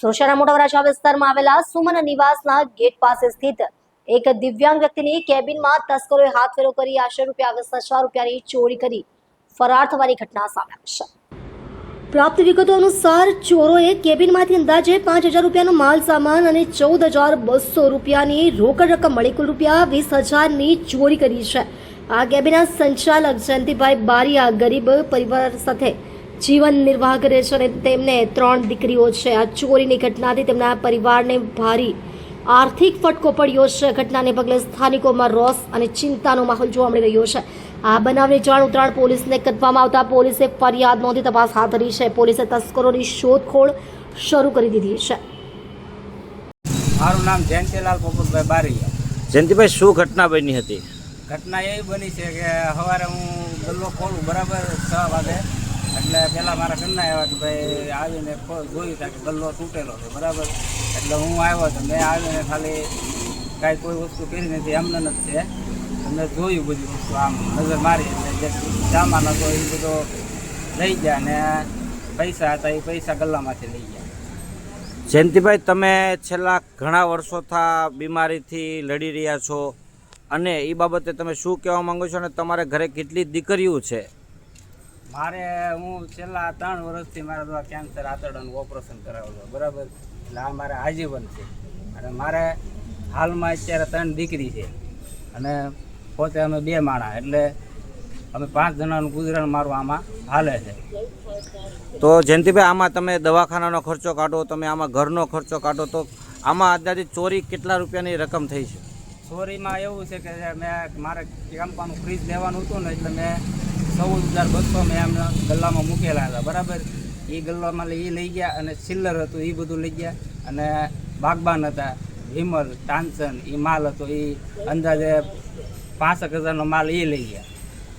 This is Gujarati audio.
સુરતના મોટા વરાછા વિસ્તારમાં આવેલા સુમન નિવાસના ગેટ પાસે સ્થિત એક દિવ્યાંગ વ્યક્તિની કેબિનમાં તસ્કરોએ હાથફેરો કરી આશરે ₹20,000 ચોરી કરી ફરાર થવાની ઘટના સામે આવી છે। પ્રાપ્ત વિગતો અનુસાર ચોરોએ કેબિનમાંથી અંદાજે ₹5,000નો માલ સામાન અને ₹14,200ની રોકડ રકમ મળી કુલ ₹20,000ની ચોરી કરી છે। આ કેબિનના સંચાલક જયંતિભાઈ બારિયા ગરીબ પરિવાર સાથે જીવન નિર્વાહ કરે છે અને તેમને 3 દીકરીઓ છે। આ ચોરીની ઘટનાથી તેમના પરિવારને ભારે આર્થિક ફટકો પડ્યો છે। ઘટનાને પગલે સ્થાનિકોમાં રોષ અને ચિંતાનો માહોલ જોવા મળી રહ્યો છે। આ બનાવની જાણ ઉત્તરાયણ પોલીસને કરવામાં આવતા પોલીસે ફરિયાદ નોંધી તપાસ હાથ ધરી છે। પોલીસે તસ્કરોની શોધખોળ શરૂ કરી દીધી છે। મારું નામ જયંતિલાલ પોપટભાઈ બારિયા। જયંતિભાઈ, શું ઘટના બની હતી? ઘટના એવી બની છે કે સવારે હું ગલ્લો ખોલું બરાબર 6 વાગે, એટલે પહેલાં મારા ઘરના આવ્યા કે ભાઈ આવીને જોયું હતા કે ગલ્લો તૂટેલો છે બરાબર। એટલે હું આવ્યો તો મેં આવીને ખાલી કાંઈ કોઈ વસ્તુ કરી નથી, એમને જ છે। મેં જોયું બધી વસ્તુ, આમ નજર મારી એટલે જે સામાન હતો એ બધો લઈ ગયા ને પૈસા હતા એ પૈસા ગલ્લામાંથી લઈ ગયા। જયંતિભાઈ, તમે છેલ્લા ઘણા વર્ષોથી બીમારીથી લડી રહ્યા છો અને એ બાબતે તમે શું કહેવા માંગો છો અને તમારા ઘરે કેટલી દીકરીઓ છે? મારે હું છેલ્લા 3 વર્ષથી મારા દ્વારા કેન્સર આંતરડાનું ઓપરેશન કરાવેલું બરાબર। એટલે આ મારે આજીવન છે અને મારે હાલમાં અત્યારે 3 દીકરી છે અને પોતે અમે 2 માણસ, એટલે અમે 5 જણાનું ગુજરાન મારું આમાં હાલે છે। તો જયંતિભાઈ, આમાં તમે દવાખાનાનો ખર્ચો કાઢો, તમે આમાં ઘરનો ખર્ચો કાઢો, તો આમાં અંદાજે ચોરી કેટલા રૂપિયાની રકમ થઈ છે? ચોરીમાં એવું છે કે મેં મારે કંપાનું ફ્રીજ લેવાનું હતું ને, એટલે મેં 14,200 મેં એમને ગલ્લામાં મૂકેલા હતા બરાબર। એ ગલ્લામાં એ લઈ ગયા અને ચિલ્લર હતું એ બધું લઈ ગયા અને બાગબાન હતા, વિમલ, તાનસન, એ માલ હતો એ અંદાજે 65,000નો માલ એ લઈ ગયા।